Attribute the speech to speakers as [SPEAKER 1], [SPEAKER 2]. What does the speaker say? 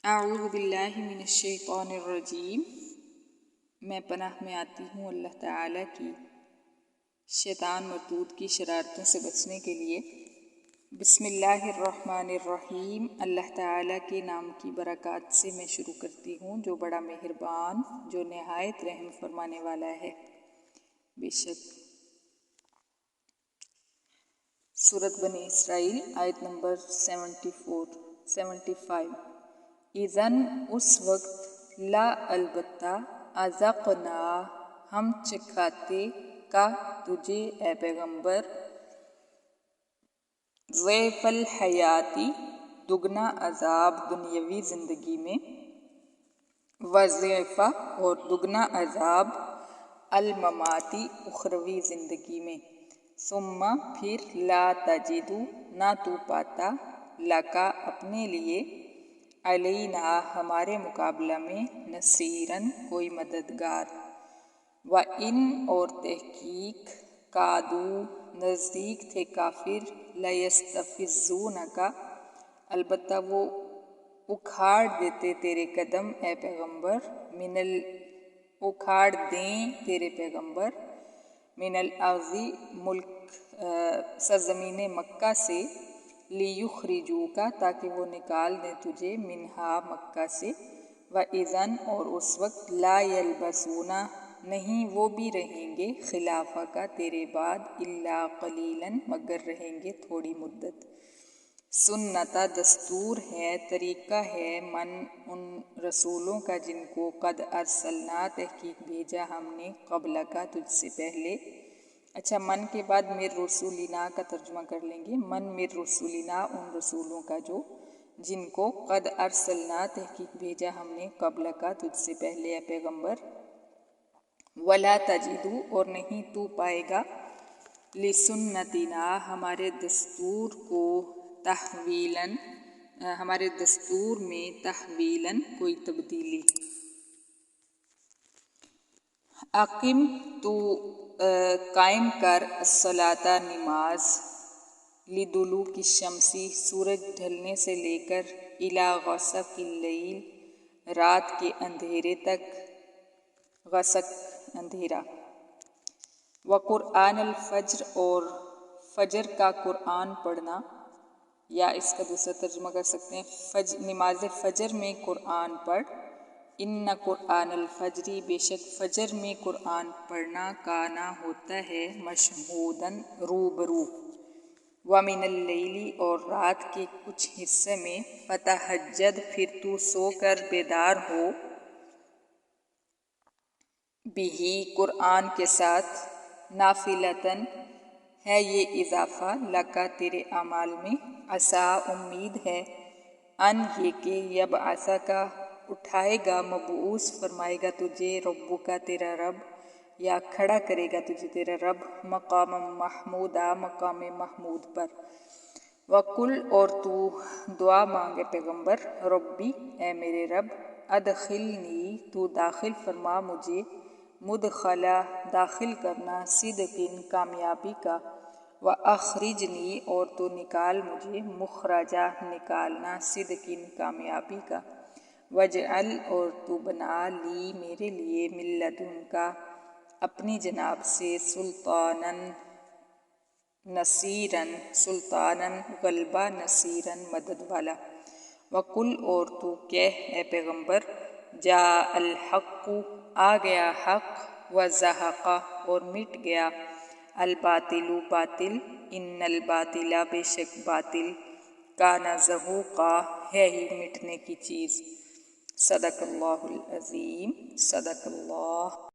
[SPEAKER 1] अऊज़ु बिल्लाहि मिनश्शैतानिर्रजीम। मैं पनाह में आती हूँ अल्लाह ताला की शैतान मरदूद की शरारतों से बचने के लिए। बिस्मिल्लाहिर्रहमानिर्रहीम। अल्लाह ताला के नाम की बरकत से मैं शुरू करती हूँ जो बड़ा मेहरबान जो नहायत रहम फरमाने वाला है। बेशक सूरत बनी इसराइल आयत नंबर 75। इज़न उस वक्त ला अलबत्ता अज़क़ना हम चखाते का तुझे ए पैगम्बर ज़ैफ़ल हयाती दुगना अज़ाब दुनियावी ज़िंदगी में व ज़ैफ़ा और दुगना अज़ाब अलममाती उखरवी ज़िंदगी में। सुम्मा फिर ला तजिदु ना तू पाता लका अपने लिए अलैना हमारे मुकाबला में नसीरन कोई मददगार। व इन और तहकीक कादू नज़दीक थे काफिर लयस्तफ़िज़ूनका अलबत्ता वो उखाड़ देते तेरे कदम ए पैगम्बर मिनल उखाड़ दें तेरे पैगम्बर मिनल अर्ज़ी मुल्क सरज़मीन मक्का से लियुखरिजू का ताकि वो निकाल दें तुझे मिनहा मक्का से। व इज़न और उस वक्त ला यलबसूना नहीं वो भी रहेंगे खिलाफा का तेरे बाद इल्ला कलीलन मगर रहेंगे थोड़ी मुद्दत। सुन्नता दस्तूर है तरीक़ा है मन उन रसूलों का जिनको कद अरसलना तहकीक भेजा हमने क़ब्ल का तुझसे पहले। अच्छा, मन के बाद मिर रसूलिना का तर्जुमा कर लेंगे। मन मिर रसूलिना उन रसूलों का जो जिनको कद अरसलना तहकीक भेजा हमने क़ब्ल का तुझसे पहले ए पैगम्बर। वला तजिदु और नहीं तू पाएगा लिसुन्नतिना हमारे दस्तूर को तहवीलन हमारे दस्तूर में तहवीलन कोई तब्दीली। अकीम तू कायम कर अस्सलाता नमाज लिदुलू की शमसी सूरज ढलने से लेकर इला गसक़िल लैल रात के अंधेरे तक। गसक अंधेरा। व कुरआन अल फज्र और फजर का कुरआन पढ़ना या इसका दूसरा तर्जुमा कर सकते हैं नमाज फजर में कुरआन पढ़। इन्ना कुरआन अल फजरी बेशक फजर में कुरआन पढ़ना काना होता है मशहूदन रूबरू। व मिनल लैली और रात के कुछ हिस्से में फतहज्जद फिर तू सोकर बेदार हो बिही कुरआन के साथ नाफिलतन है ये इजाफ़ा लका तेरे अमाल में। असा उम्मीद है अन ये के यब आसा का उठाएगा मबूस फरमाएगा तुझे रब्बु का तेरा रब या खड़ा करेगा तुझे तेरा रब मकाम महमूदा मकाम महमूद पर। वकुल और तू दुआ मांगे पैगम्बर रब्बी ए मेरे रब अदखिलनी तू दाखिल फरमा मुझे मुदखला दाखिल करना सिद्किन कामयाबी का। व अखरिजनी और तू निकाल मुझे मुखरजा निकालना सिद्किन कामयाबी का। वजअल और तू बना ली मेरे लिए मिल्लदुन का अपनी जनाब से सुल्तानन नसीरन सुल्तानन गलबा नसीरन मदद वाला। वकुल और तू कह ए पैगम्बर जा अल हक़्क़ु आ गया हक़ व ज़हक़ा और मिट गया अल बातिलु बातिल इन्नल बातिला बेशक बातिल काना ज़हूक़ा है ही मिटने की चीज़। सदक़ल्लाहुल अज़ीम। सदक़ल्लाह।